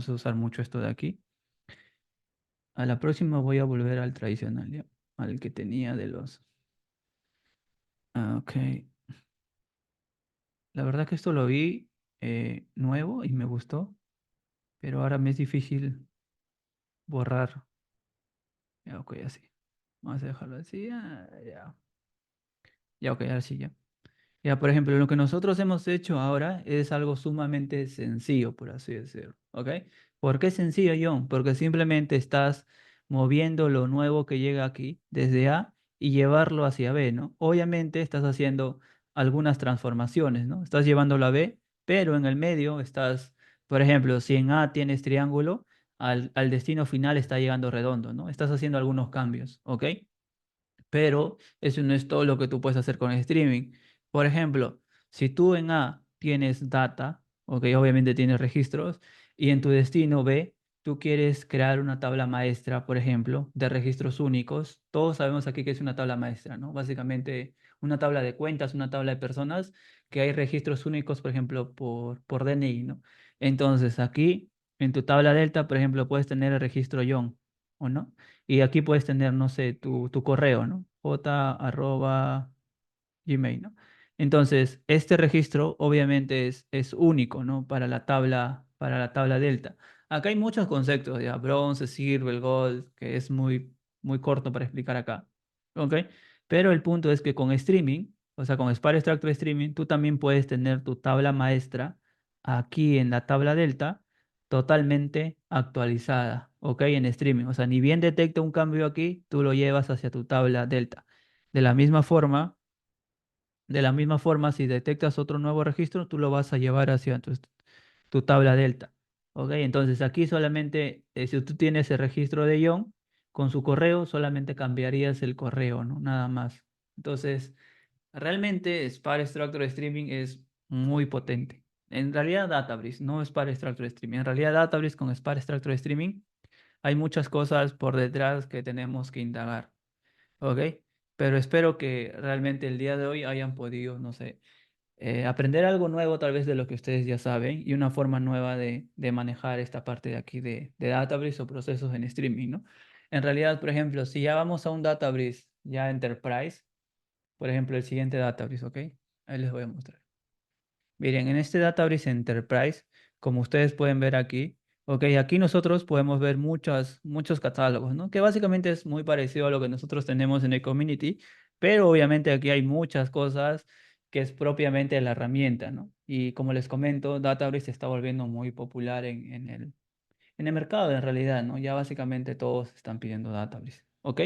A: sé usar mucho esto de aquí. A la próxima voy a volver al tradicional, ¿ya? Al que tenía de los... ok. La verdad que esto lo vi nuevo y me gustó, pero ahora me es difícil borrar. Ya, ok, así. Vamos a dejarlo así. Ya. Ya, ok, ahora sí, ya. Ya, por ejemplo, lo que nosotros hemos hecho ahora es algo sumamente sencillo, por así decirlo. ¿Ok? ¿Por qué sencillo, John? Porque simplemente estás moviendo lo nuevo que llega aquí desde A y llevarlo hacia B, ¿no? Obviamente estás haciendo algunas transformaciones, ¿no? Estás llevándolo a B, pero en el medio estás, por ejemplo, si en A tienes triángulo, al destino final está llegando redondo, ¿no? Estás haciendo algunos cambios, ¿ok? Pero eso no es todo lo que tú puedes hacer con streaming. Por ejemplo, si tú en A tienes data, ok, obviamente tienes registros, y en tu destino B, tú quieres crear una tabla maestra, por ejemplo, de registros únicos. Todos sabemos aquí que es una tabla maestra, ¿no? Básicamente una tabla de cuentas, una tabla de personas, que hay registros únicos, por ejemplo, por DNI, ¿no? Entonces aquí, en tu tabla delta, por ejemplo, puedes tener el registro John, ¿o no? Y aquí puedes tener, no sé, tu correo, ¿no? J@gmail, ¿no? Entonces, este registro obviamente es único, ¿no? Para la tabla delta. Acá hay muchos conceptos, ya, bronce, silver, gold, que es muy corto para explicar acá. ¿Ok? Pero el punto es que con streaming, o sea, con Spark Extractor Streaming, tú también puedes tener tu tabla maestra aquí en la tabla delta totalmente actualizada, ¿ok? En streaming. O sea, ni bien detecta un cambio aquí, tú lo llevas hacia tu tabla delta. De la misma forma, de la misma forma, si detectas otro nuevo registro, tú lo vas a llevar hacia tu tabla delta. Ok, entonces aquí solamente, si tú tienes el registro de John, con su correo solamente cambiarías el correo, ¿no? Nada más. Entonces, realmente Spark Extractor Streaming es muy potente. En realidad Databricks, no Spark Extractor Streaming. En realidad Databricks con Spark Extractor Streaming hay muchas cosas por detrás que tenemos que indagar, ¿ok? Pero espero que realmente el día de hoy hayan podido, no sé, aprender algo nuevo tal vez de lo que ustedes ya saben y una forma nueva de manejar esta parte de aquí de Databricks o procesos en streaming, ¿no? En realidad, por ejemplo, si ya vamos a un Databricks ya Enterprise, por ejemplo, el siguiente Databricks, ¿ok? Ahí les voy a mostrar. Miren, en este Databricks Enterprise, como ustedes pueden ver aquí, ok, aquí nosotros podemos ver muchos catálogos, ¿no? Que básicamente es muy parecido a lo que nosotros tenemos en el community, pero obviamente aquí hay muchas cosas que es propiamente la herramienta, ¿no? Y como les comento, Databricks se está volviendo muy popular en el mercado en realidad, ¿no? Ya básicamente todos están pidiendo Databricks, ¿ok?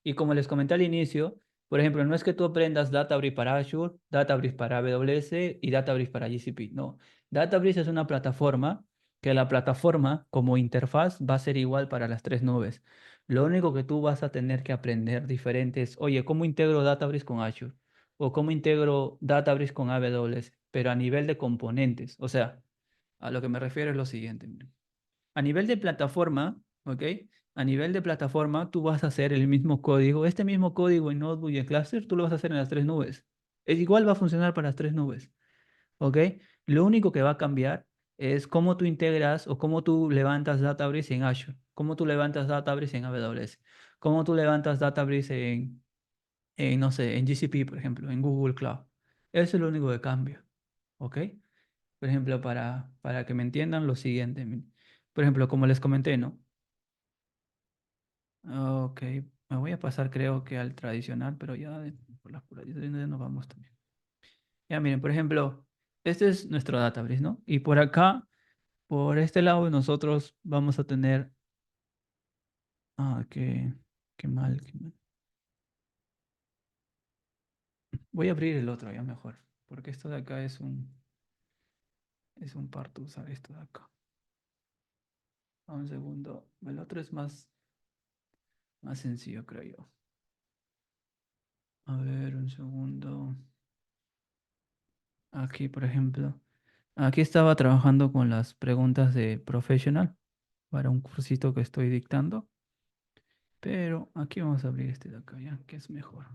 A: Y como les comenté al inicio, por ejemplo, no es que tú aprendas Databricks para Azure, Databricks para AWS y Databricks para GCP, no. Databricks es una plataforma que la plataforma como interfaz va a ser igual para las tres nubes. Lo único que tú vas a tener que aprender diferente es, oye, ¿cómo integro Databricks con Azure? O ¿cómo integro Databricks con AWS? Pero a nivel de componentes. O sea, a lo que me refiero es lo siguiente. Miren. A nivel de plataforma, ¿ok? A nivel de plataforma, tú vas a hacer el mismo código, este mismo código en Notebook y en Cluster, tú lo vas a hacer en las tres nubes. Es igual va a funcionar para las tres nubes, ¿ok? Lo único que va a cambiar es cómo tú integras o cómo tú levantas Databricks en Azure, cómo tú levantas Databricks en AWS, cómo tú levantas Databricks no sé, en GCP, por ejemplo, en Google Cloud. Eso es lo único que cambia, ¿ok? Por ejemplo, para que me entiendan lo siguiente. Por ejemplo, como les comenté, ¿no? Ok, me voy a pasar creo que al tradicional, pero ya por las puras ya nos vamos también. Ya miren, por ejemplo, este es nuestro database, ¿no? Y por acá, por este lado, nosotros vamos a tener... Ah, qué mal, qué mal. Voy a abrir el otro ya mejor, porque esto de acá es un parto usar esto de acá. Un segundo, el otro es más sencillo, creo yo. A ver, un segundo. Aquí, por ejemplo. Aquí estaba trabajando con las preguntas de Professional para un cursito que estoy dictando, pero aquí vamos a abrir este de acá, ¿ya? Que es mejor.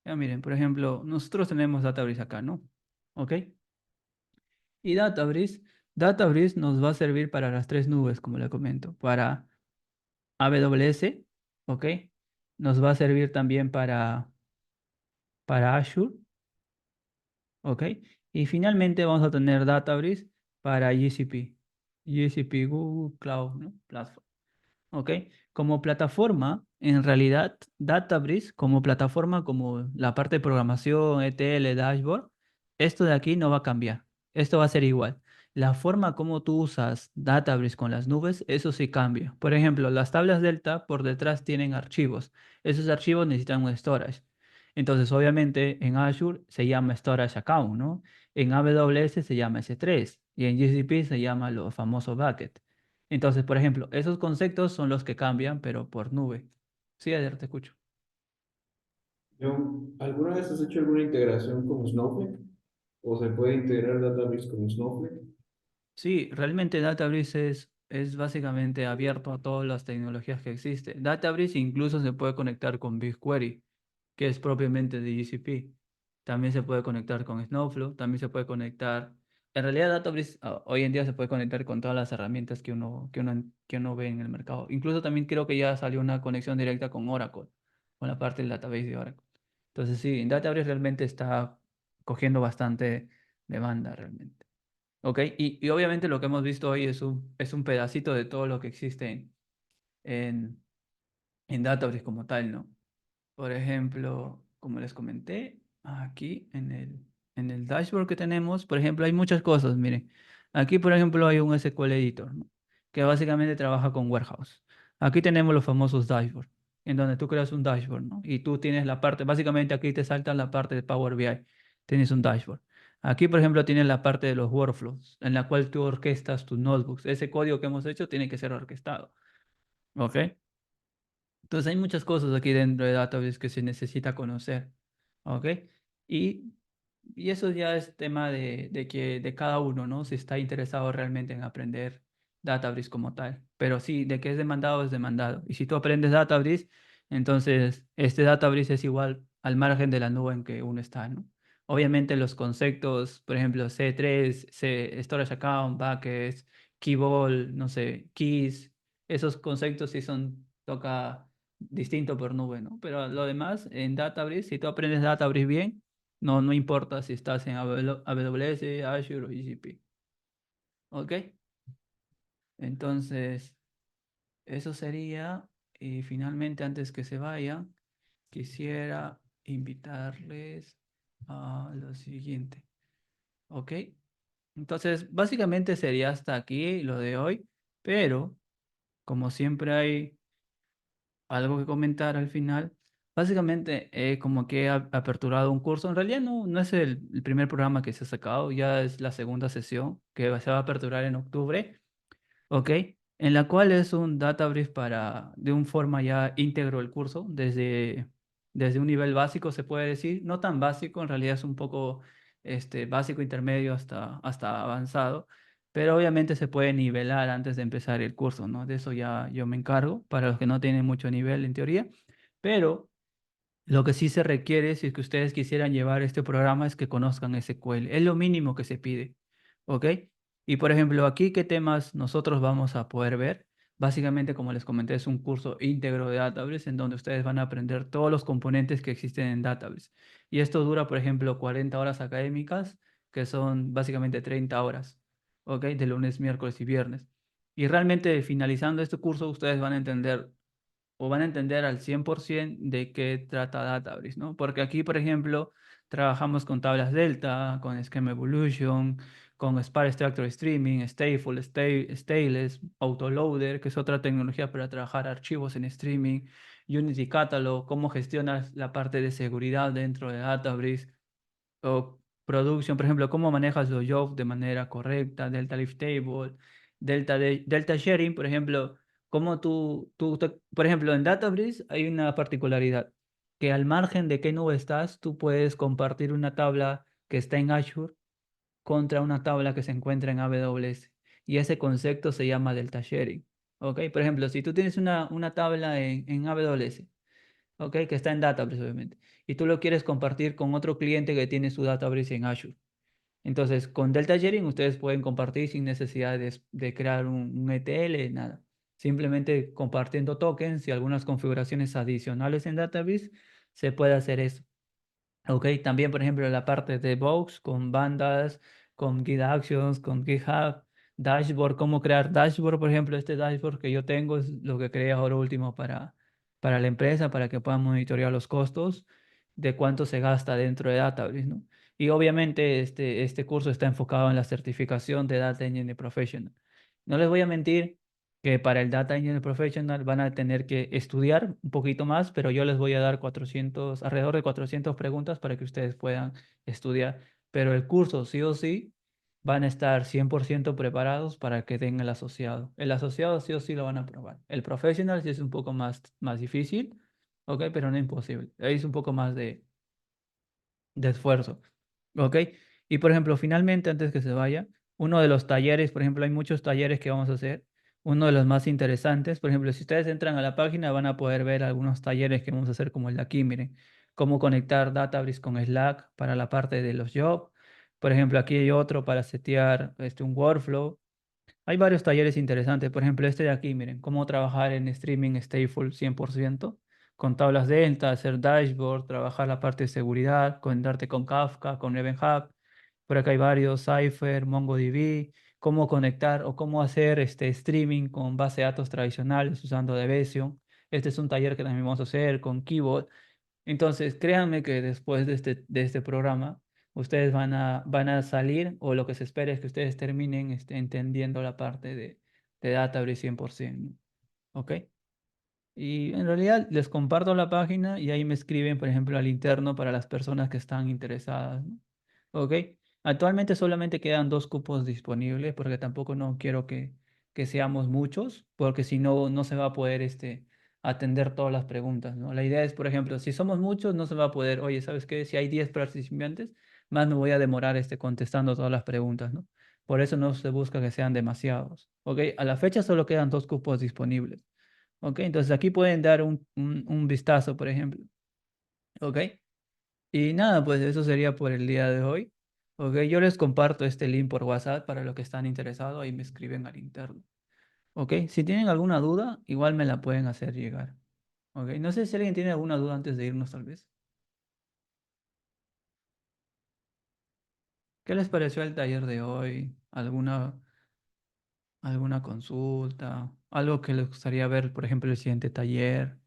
A: Ya miren, por ejemplo, nosotros tenemos Databricks acá, ¿no? ¿Ok? Y Databricks nos va a servir para las tres nubes, como le comento, para AWS, ¿ok? Nos va a servir también para Azure, ¿ok? Y finalmente vamos a tener Databricks para GCP, GCP Google Cloud, ¿no? Platform. ¿Ok? Como plataforma, en realidad, Databricks, como plataforma, como la parte de programación, ETL, dashboard, esto de aquí no va a cambiar. Esto va a ser igual. La forma como tú usas Databricks con las nubes, eso sí cambia. Por ejemplo, las tablas Delta por detrás tienen archivos. Esos archivos necesitan un storage. Entonces, obviamente, en Azure se llama Storage Account, ¿no? En AWS se llama S3 y en GCP se llama lo famoso bucket. Entonces, por ejemplo, esos conceptos son los que cambian, pero por nube. Sí, Eder, te escucho.
B: Yo, ¿alguna vez has hecho alguna integración con Snowflake? ¿O se puede integrar Databricks con Snowflake?
A: Sí, realmente Databricks es básicamente abierto a todas las tecnologías que existen. Databricks incluso se puede conectar con BigQuery, que es propiamente de GCP. También se puede conectar con Snowflow, también se puede conectar... En realidad Databricks hoy en día se puede conectar con todas las herramientas que uno ve en el mercado. Incluso también creo que ya salió una conexión directa con Oracle, con la parte del database de Oracle. Entonces sí, Databricks realmente está cogiendo bastante demanda realmente. ¿Ok? Y obviamente lo que hemos visto hoy es un pedacito de todo lo que existe en, en Databricks como tal, ¿no? Por ejemplo, como les comenté, aquí en el dashboard que tenemos, por ejemplo, hay muchas cosas, miren. Aquí, por ejemplo, hay un SQL Editor, ¿no? Que básicamente trabaja con Warehouse. Aquí tenemos los famosos dashboards, en donde tú creas un dashboard, ¿no? Y tú tienes la parte, básicamente aquí te salta la parte de Power BI. Tienes un dashboard. Aquí, por ejemplo, tienes la parte de los workflows, en la cual tú orquestas tus notebooks. Ese código que hemos hecho tiene que ser orquestado. ¿Ok? Entonces hay muchas cosas aquí dentro de Database que se necesita conocer. ¿Ok? Y, y eso ya es tema de cada uno, ¿no? Si está interesado realmente en aprender Databricks como tal. Pero sí, de que es demandado, es demandado. Y si tú aprendes Databricks, entonces este Databricks es igual al margen de la nube en que uno está, ¿no? Obviamente los conceptos, por ejemplo, C3, Storage Account, Buckets, Key Vault, no sé, Keys, esos conceptos sí son, toca distinto por nube, ¿no? Pero lo demás, en Databricks, si tú aprendes Databricks bien, no importa si estás en AWS, Azure o GCP. ¿Ok? Entonces, eso sería. Y finalmente, antes que se vayan, quisiera invitarles a lo siguiente. ¿Ok? Entonces, básicamente sería hasta aquí lo de hoy, pero como siempre hay algo que comentar al final. Básicamente, como que he aperturado un curso. En realidad no es el primer programa que se ha sacado, ya es la segunda sesión que se va a aperturar en octubre. ¿Ok? En la cual es un data brief para, de un forma ya íntegro el curso, desde un nivel básico se puede decir, no tan básico, en realidad es un poco básico, intermedio hasta avanzado, pero obviamente se puede nivelar antes de empezar el curso, ¿no? De eso ya yo me encargo, para los que no tienen mucho nivel en teoría, pero lo que sí se requiere, si es que ustedes quisieran llevar este programa, es que conozcan SQL. Es lo mínimo que se pide. ¿Ok? Y por ejemplo, aquí, ¿qué temas nosotros vamos a poder ver? Básicamente, como les comenté, es un curso íntegro de Database en donde ustedes van a aprender todos los componentes que existen en Database. Y esto dura, por ejemplo, 40 horas académicas, que son básicamente 30 horas. ¿Ok? De lunes, miércoles y viernes. Y realmente, finalizando este curso, ustedes van a entender o van a entender al 100% de qué trata Databricks, ¿no? Porque aquí, por ejemplo, trabajamos con tablas Delta, con Schema Evolution, con Sparse Structure Streaming, Stateful, Stateless, Autoloader, que es otra tecnología para trabajar archivos en streaming, Unity Catalog, cómo gestionas la parte de seguridad dentro de Databricks, o production, por ejemplo, cómo manejas los jobs de manera correcta, Delta Lift Table, Delta Sharing, por ejemplo, cómo por ejemplo, en Databricks hay una particularidad, que al margen de qué nube estás, tú puedes compartir una tabla que está en Azure contra una tabla que se encuentra en AWS. Y ese concepto se llama Delta Sharing. ¿Ok? Por ejemplo, si tú tienes una tabla en AWS, ¿ok? Que está en Databricks, obviamente. Y tú lo quieres compartir con otro cliente que tiene su Databricks en Azure. Entonces, con Delta Sharing ustedes pueden compartir sin necesidad de crear un ETL, nada. Simplemente compartiendo tokens y algunas configuraciones adicionales en Databricks, se puede hacer eso. Ok, también por ejemplo la parte de Box con bandas, con Git Actions, con GitHub, Dashboard, cómo crear dashboard, por ejemplo, este dashboard que yo tengo es lo que creé ahora último para la empresa, para que puedan monitorear los costos de cuánto se gasta dentro de Databricks, ¿no? Y obviamente este curso está enfocado en la certificación de Data Engineer Professional. No les voy a mentir que para el Data Engineer Professional van a tener que estudiar un poquito más, pero yo les voy a dar alrededor de 400 preguntas para que ustedes puedan estudiar. Pero el curso, sí o sí, van a estar 100% preparados para que den el asociado. El asociado sí o sí lo van a probar. El professional sí es un poco más difícil, ¿ok? Pero no imposible. Ahí es un poco más de esfuerzo. ¿Ok? Y por ejemplo, finalmente, antes que se vaya, uno de los talleres, por ejemplo, hay muchos talleres que vamos a hacer. Uno de los más interesantes, por ejemplo, si ustedes entran a la página van a poder ver algunos talleres que vamos a hacer como el de aquí, miren, cómo conectar Databricks con Slack para la parte de los jobs. Por ejemplo, aquí hay otro para setear un workflow. Hay varios talleres interesantes, por ejemplo, este de aquí, miren, cómo trabajar en streaming stateful 100%, con tablas Delta, hacer dashboard, trabajar la parte de seguridad, conectarte con Kafka, con Event Hub. Por acá hay varios, Cypher, MongoDB, cómo conectar o cómo hacer este streaming con base de datos tradicionales usando Debezium. Este es un taller que también vamos a hacer con Keyboard. Entonces, créanme que después de este programa, ustedes van a salir, o lo que se espera es que ustedes terminen entendiendo la parte de Databricks 100%. ¿Ok? Y en realidad les comparto la página y ahí me escriben, por ejemplo, al interno para las personas que están interesadas, ¿no? ¿Ok? Actualmente solamente quedan dos cupos disponibles porque tampoco no quiero que seamos muchos, porque si no, no se va a poder atender todas las preguntas, ¿no? La idea es, por ejemplo, si somos muchos, no se va a poder, oye, ¿sabes qué? Si hay 10 participantes, más me voy a demorar contestando todas las preguntas, ¿no? Por eso no se busca que sean demasiados, ¿ok? A la fecha solo quedan dos cupos disponibles, ¿ok? Entonces aquí pueden dar un vistazo, por ejemplo, ¿ok? Y nada, pues eso sería por el día de hoy. Ok, yo les comparto este link por WhatsApp para los que están interesados y me escriben al interno. Ok, si tienen alguna duda, igual me la pueden hacer llegar. Ok, no sé si alguien tiene alguna duda antes de irnos, tal vez. ¿Qué les pareció el taller de hoy? ¿Alguna consulta? ¿Algo que les gustaría ver, por ejemplo, el siguiente taller?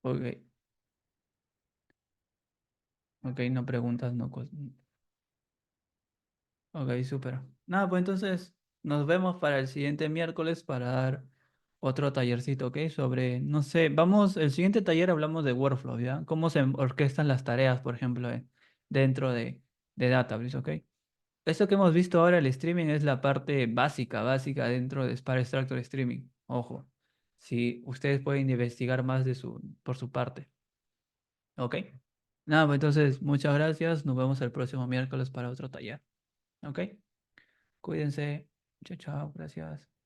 A: Ok, ok, no preguntas, no cosas. Ok, súper. Nada, pues entonces nos vemos para el siguiente miércoles para dar otro tallercito, ¿ok? Sobre, no sé, vamos, el siguiente taller hablamos de workflow, ¿ya? Cómo se orquestan las tareas, por ejemplo, dentro de Databricks, ¿ok? Esto que hemos visto ahora, el streaming, es la parte básica dentro de Spark Extractor Streaming. Ojo, si ustedes pueden investigar más por su parte, ¿ok? Nada, pues entonces, muchas gracias. Nos vemos el próximo miércoles para otro taller, ¿ok? Cuídense. Chao, chao. Gracias.